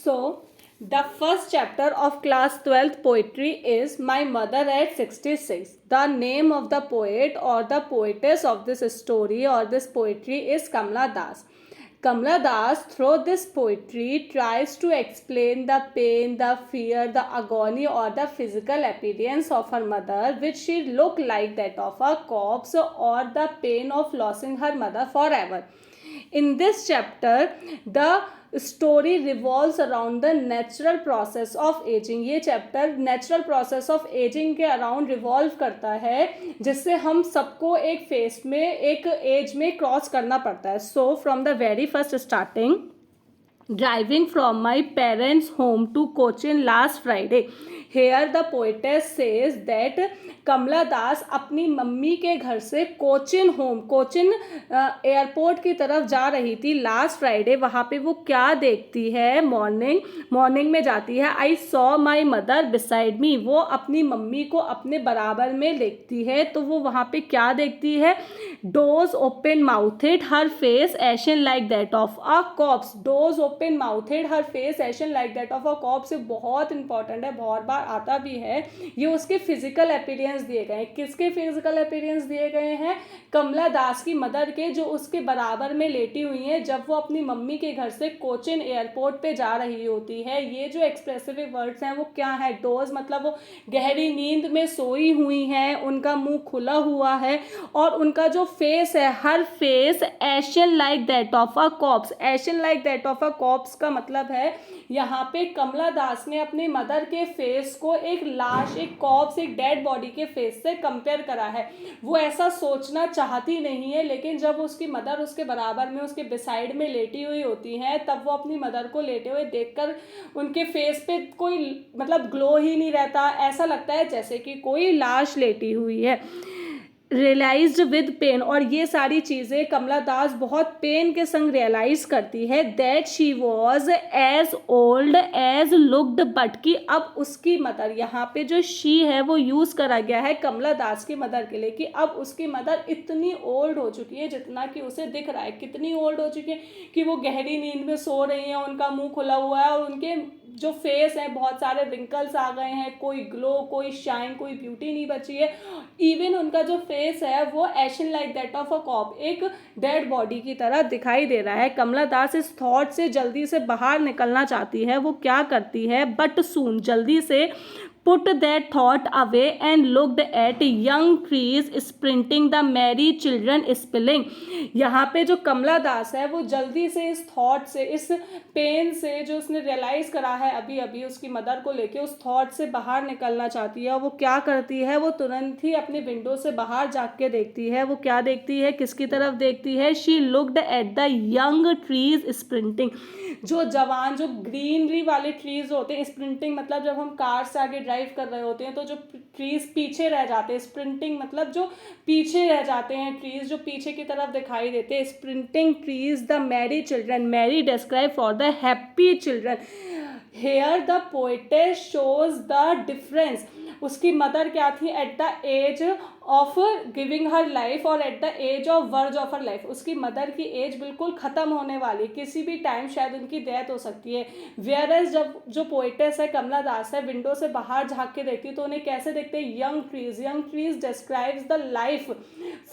So, the first chapter of class 12th poetry is My Mother at 66. The name of the poet or the poetess of this story or this poetry is Kamla Das. Kamla Das, through this poetry, tries to explain the pain, the fear, the agony, or the physical appearance of her mother, which she looked like that of a corpse, or the pain of losing her mother forever. In this chapter, the story revolves around the natural process of ageing. ये chapter natural process of ageing के around revolve करता है, जिससे हम सबको एक face में एक एज में क्रॉस करना पड़ता है. So from the very first starting, driving from my parents home to Cochin last Friday. Here the poetess says that Kamala Das अपनी मम्मी के घर से कोचिन एयरपोर्ट की तरफ जा रही थी लास्ट फ्राइडे. वहाँ पे वो क्या देखती है? मॉर्निंग में जाती है. आई saw my mother beside me. वो अपनी मम्मी को अपने बराबर में देखती है. तो वो वहाँ पे क्या देखती है? Dose open mouthed, her face ashen like that of a cops. Dose open mouthed, her face ashen like that of a cops. बहुत इंपॉर्टेंट है, बहुत बार आता भी है. ये उसके फिजिकल अपीयरेंस दिए गए हैं. किसके फिजिकल अपीयरेंस दिए गए हैं? कमला दास की मदर के, जो उसके बराबर में लेटी हुई हैं जब वो अपनी मम्मी के घर से कोचिन एयरपोर्ट पे जा रही होती है. ये जो एक्सप्रेसिव वर्ड्स हैं वो क्या है? डोज मतलब वो गहरी नींद में सोई हुई हैं, उनका मुंह खुला हुआ है और उनका जो फेस है, हर face ashen like that of a corpse. Ashen like that of a corpse का मतलब है यहाँ पे कमला दास ने अपनी मदर के फेस को एक लाश, एक कॉप्स, एक डेड बॉडी के फेस से कंपेयर करा है. वो ऐसा सोचना चाहती नहीं है, लेकिन जब उसकी मदर उसके बराबर में, उसके बिसाइड में लेटी हुई होती हैं, तब वो अपनी मदर को लेटे हुए देखकर उनके फेस पे कोई मतलब ग्लो ही नहीं रहता. ऐसा लगता है जैसे कि कोई लाश लेटी हुई है. रियलाइज्ड विद पेन, और ये सारी चीज़ें कमला दास बहुत पेन के संग रियलाइज करती है. That she was as old as looked, but कि अब उसकी मदर, यहाँ पे जो शी है वो यूज़ करा गया है कमला दास की मदर के लिए, कि अब उसकी मदर इतनी ओल्ड हो चुकी है जितना कि उसे दिख रहा है. कितनी ओल्ड हो चुकी है कि वो गहरी नींद में सो रही हैं, उनका मुंह खुला हुआ है और उनके जो फेस है बहुत सारे रिंकल्स आ गए हैं. कोई ग्लो, कोई शाइन, कोई ब्यूटी नहीं बची है. इवन उनका जो फेस है वो एशन like that of a cop, एक डेड बॉडी की तरह दिखाई दे रहा है. कमला दास इस थॉट से जल्दी से बाहर निकलना चाहती है. वो क्या करती है? बट सून, जल्दी से put that thought away and looked at young trees sprinting, the merry children spilling. यहाँ पे जो कमला दास है वो जल्दी से इस थॉट से, इस पेन से जो उसने रियलाइज करा है अभी अभी उसकी मदर को लेके, उस थॉट से बाहर निकलना चाहती है. वो क्या करती है? वो तुरंत ही अपने विंडो से बाहर जाके के देखती है. वो क्या देखती है? किसकी तरफ देखती है? She looked at the young trees sprinting. जो जवान, जो ग्रीनरी वाले ट्रीज होते हैं. स्प्रिंटिंग मतलब जब हम कार से आगे ड्राइव कर रहे होते हैं तो जो ट्रीज पीछे रह जाते हैं. स्प्रिंटिंग मतलब जो पीछे रह जाते हैं ट्रीज, जो पीछे की तरफ दिखाई देते हैं. Sprinting trees, the merry children. Merry describe for the happy children. Here the poetess shows the difference. उसकी मदर क्या थी? At the age of giving her life और at the age of verge of her life. उसकी mother की age बिल्कुल ख़त्म होने वाली, किसी भी टाइम शायद उनकी डेथ हो सकती है. वेयर एज जब जो पोएटेस है कमला दास है विंडो से बाहर झाँक के देखती है तो उन्हें कैसे देखते हैं? Young trees. Young trees describes the life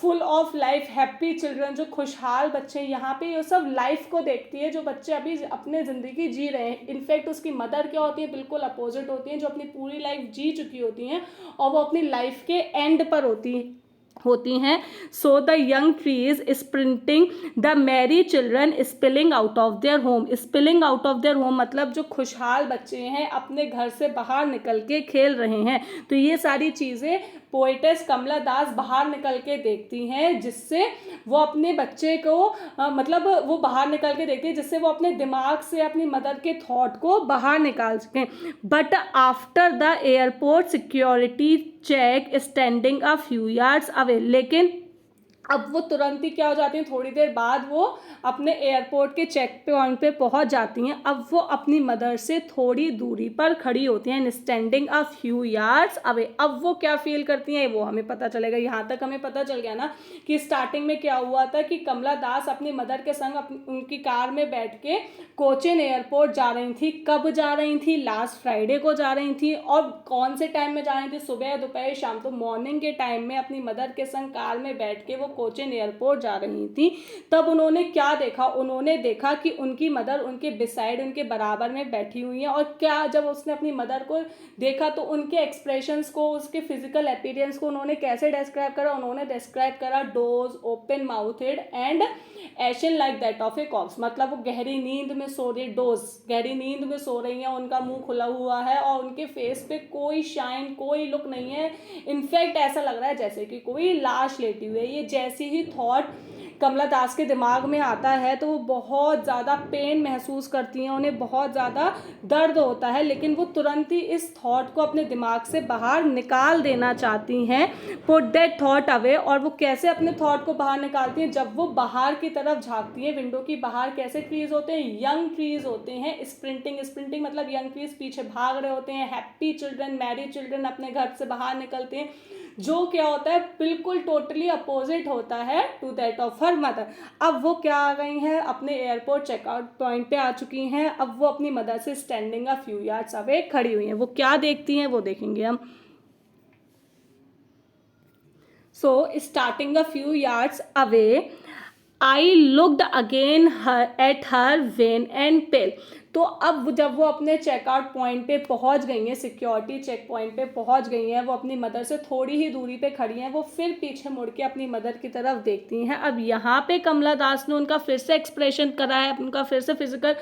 full of life, happy children, जो खुशहाल बच्चे. यहाँ पे ये सब लाइफ को देखती है, जो बच्चे अभी अपने ज़िंदगी जी रहे हैं. इनफैक्ट उसकी मदर क्या होती है? बिल्कुल अपोजिट होती है, जो अपनी पूरी लाइफ जी चुकी होती हैं और वो अपनी लाइफ के एंड पर होती हैं. So the young trees sprinting, the merry children spilling out of their home. Spilling out of their home मतलब जो खुशहाल बच्चे हैं अपने घर से बाहर निकल के खेल रहे हैं. तो ये सारी चीज़ें पोएटेस कमला दास बाहर निकल के देखती हैं, जिससे वो अपने बच्चे को मतलब वो बाहर निकल के देखती है, जिससे वो अपने दिमाग से अपनी मदर के थॉट को बाहर निकाल सकें. But after the airport security check standing a few yards away. लेकिन अब वो तुरंत ही क्या हो जाती हैं, थोड़ी देर बाद वो अपने एयरपोर्ट के चेक पॉइंट पे पहुंच जाती हैं। अब वो अपनी मदर से थोड़ी दूरी पर खड़ी होती हैं, standing a few yards away. अब वो क्या फील करती हैं वो हमें पता चलेगा। यहाँ तक हमें पता चल गया ना कि स्टार्टिंग में क्या हुआ था कि कमला दास अपनी मदर के संग उनकी कार में बैठ के कोचीन एयरपोर्ट जा रही थी। कब जा रही थी? लास्ट फ्राइडे को जा रही थी। और कौन से टाइम में जा रही थी? सुबह, दोपहर, शाम। तो मॉर्निंग के टाइम में अपनी मदर के संग कार में बैठ के वो कोचीन एयरपोर्ट जा रही थी। तब उन्होंने क्या देखा? उन्होंने देखा कि उनकी मदर उनके बिसाइड, उनके बराबर में बैठी हुई है। और क्या जब उसने अपनी मदर को देखा तो उनके एक्सप्रेशंस को, उसके फिजिकल अपीयरेंस को उन्होंने कैसे डिस्क्राइब करा? उन्होंने डिस्क्राइब करा dose, open mouthed and ation like that of A corps. मतलब वो गहरी नींद में सो रही, डोज गहरी नींद में सो रही हैं, उनका मुंह खुला हुआ है और उनके फेस पे कोई शाइन, कोई लुक नहीं है। इनफैक्ट ऐसा लग रहा है जैसे कि कोई लाश लेटी हुई है। ये जैसी ही थॉट कमला दास के दिमाग में आता है तो वो बहुत ज़्यादा पेन महसूस करती हैं, उन्हें बहुत ज़्यादा दर्द होता है, लेकिन वो तुरंत ही इस थॉट को अपने दिमाग से बाहर निकाल देना चाहती हैं। Put that thought away. और वो कैसे अपने थॉट को बाहर निकालती हैं? जब वो बाहर की तरफ झांकती हैं, विंडो की बाहर कैसे ट्रीज होते हैं? यंग ट्रीज होते हैं। स्प्रिंटिंग मतलब यंग ट्रीज पीछे भाग रहे होते हैं। हैप्पी चिल्ड्रन, मैरी चिल्ड्रन अपने घर से बाहर निकलते हैं। जो क्या होता है, बिल्कुल टोटली अपोजिट होता है to that of her mother. अब वो क्या आ गई हैं, अपने एयरपोर्ट चेकआउट पॉइंट पे आ चुकी हैं। अब वो अपनी मदर से standing a few yards away खड़ी हुई हैं। वो क्या देखती हैं वो देखेंगे हम। So, starting a few yards away, I looked again at her wan and pale. तो अब जब वो अपने चेकआउट पॉइंट पे पहुंच गई हैं, सिक्योरिटी चेक पॉइंट पे पहुंच गई हैं, वो अपनी मदर से थोड़ी ही दूरी पे खड़ी हैं, वो फिर पीछे मुड़ के अपनी मदर की तरफ देखती हैं। अब यहाँ पे कमला दास ने उनका फिर से एक्सप्रेशन करा है, उनका फिर से फिजिकल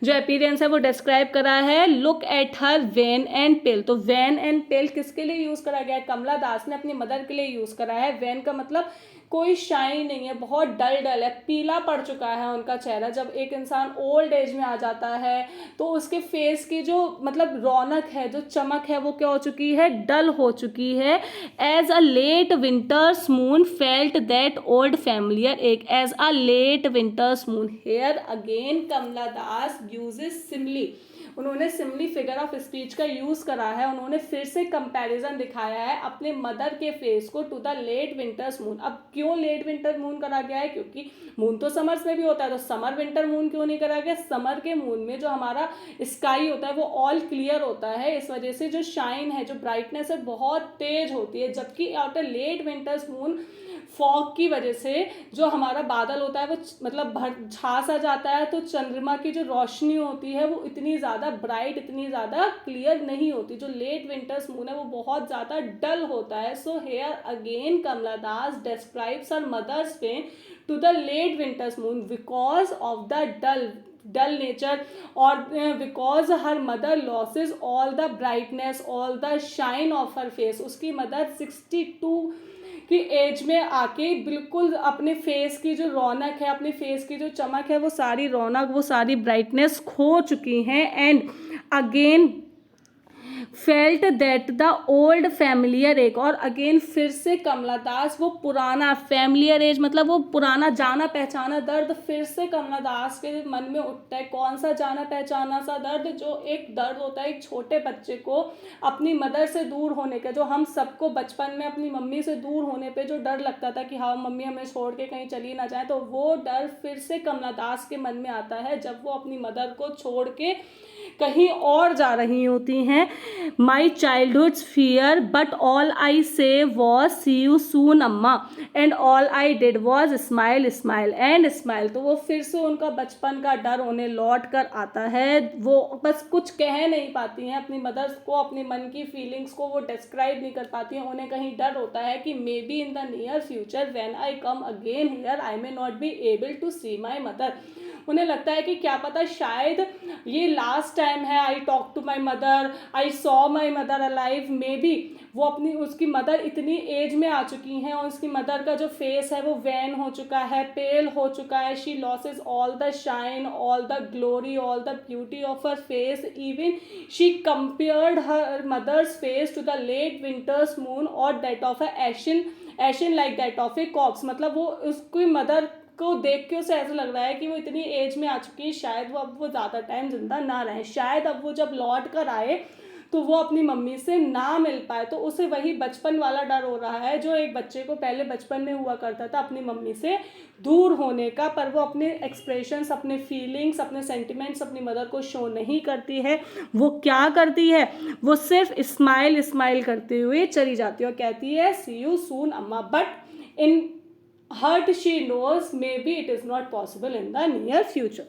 जो अपीयरेंस है वो डिस्क्राइब करा है। Look at her wan and pale. तो वैन एंड पेल किसके लिए यूज़ करा गया है? कमला दास ने अपनी मदर के लिए यूज़ करा है। वैन का मतलब कोई शाइन नहीं है, बहुत डल है, पीला पड़ चुका है उनका चेहरा। जब एक इंसान ओल्ड एज में आ जाता है तो उसके फेस की जो मतलब रौनक है, जो चमक है, वो क्या हो चुकी है? डल हो चुकी है। As a late winter's moon felt that old familiar ache. As a late winter's moon, here again Kamala Das uses simile. उन्होंने सिमली फिगर ऑफ स्पीच का यूज़ करा है। उन्होंने फिर से कंपैरिजन दिखाया है अपने मदर के फेस को to the late winter's moon. अब क्यों लेट विंटर मून करा गया है? क्योंकि मून तो समर्स में भी होता है, तो समर विंटर मून क्यों नहीं करा गया? समर के मून में जो हमारा स्काई होता है वो ऑल क्लियर होता है, इस वजह से जो शाइन है, जो ब्राइटनेस है, बहुत तेज होती है। जबकि after late winter's moon fog की वजह से जो हमारा बादल होता है वो मतलब छा सा जाता है, तो चंद्रमा की जो रोशनी होती है वो इतनी ज़्यादा ब्राइट, इतनी ज़्यादा क्लियर नहीं होती। जो लेट विंटर्स मून है वो बहुत ज़्यादा डल होता है। So here again Kamala Das describes her mother's pain to the late winter's moon because of the dull nature, और because her mother loses all the brightness, all the shine of her face. उसकी mother 62 की as में आके बिल्कुल अपने face की जो रौनक है, अपने फेस की जो चमक है, वो सारी रौनक, वो सारी ब्राइटनेस खो चुकी हैं। And again felt that the old familiar एक। और अगेन फिर से कमला दास वो पुराना फैमिलियर एज मतलब वो पुराना जाना पहचाना दर्द फिर से कमला दास के मन में उठता है। कौन सा जाना पहचाना सा दर्द? जो एक दर्द होता है एक छोटे बच्चे को अपनी मदर से दूर होने का, जो हम सबको बचपन में अपनी मम्मी से दूर होने पे जो डर लगता था कि हाँ मम्मी हमें छोड़ के कहीं चली ना जाए, तो वो डर फिर से कमला दास के मन में आता है जब वो अपनी मदर को छोड़ के कहीं और जा रही होती हैं। माई childhoods fear but all I से वॉज सी यू सून अम्मा and all I did was smile smile and smile. तो वो फिर से उनका बचपन का डर उन्हें लौट कर आता है। वो बस कुछ कह नहीं पाती हैं अपनी मदर्स को, अपने मन की फीलिंग्स को वो डिस्क्राइब नहीं कर पाती हैं। उन्हें कहीं डर होता है कि maybe in the near future when I come again here I may not be able to see my mother. उन्हें लगता है कि क्या पता शायद ये लास्ट टाइम है I talk to my mother, I saw my mother alive. Maybe वो अपनी उसकी मदर इतनी एज में आ चुकी हैं और उसकी मदर का जो फेस है वो वैन हो चुका है, पेल हो चुका है। She loses all the shine, all the glory, all the beauty of her face. Even she compared her mother's face to the late winter's moon और that of a ashen ashen like that of a corpse, मतलब वो उसकी mother को देख के उसे ऐसा लग रहा है कि वो इतनी एज में आ चुकी है, शायद वो अब वो ज़्यादा टाइम जिंदा ना रहे, शायद अब वो जब लौट कर आए तो वो अपनी मम्मी से ना मिल पाए। तो उसे वही बचपन वाला डर हो रहा है जो एक बच्चे को पहले बचपन में हुआ करता था अपनी मम्मी से दूर होने का, पर वो अपने एक्सप्रेशंस, अपने फीलिंग्स, अपने सेंटिमेंट्स अपनी मदर को शो नहीं करती है। वो क्या करती है, वो सिर्फ स्माइल स्माइल करते हुए चली जाती है और कहती है सी यू सून अम्मा, but in heart she knows maybe it is not possible in the near future.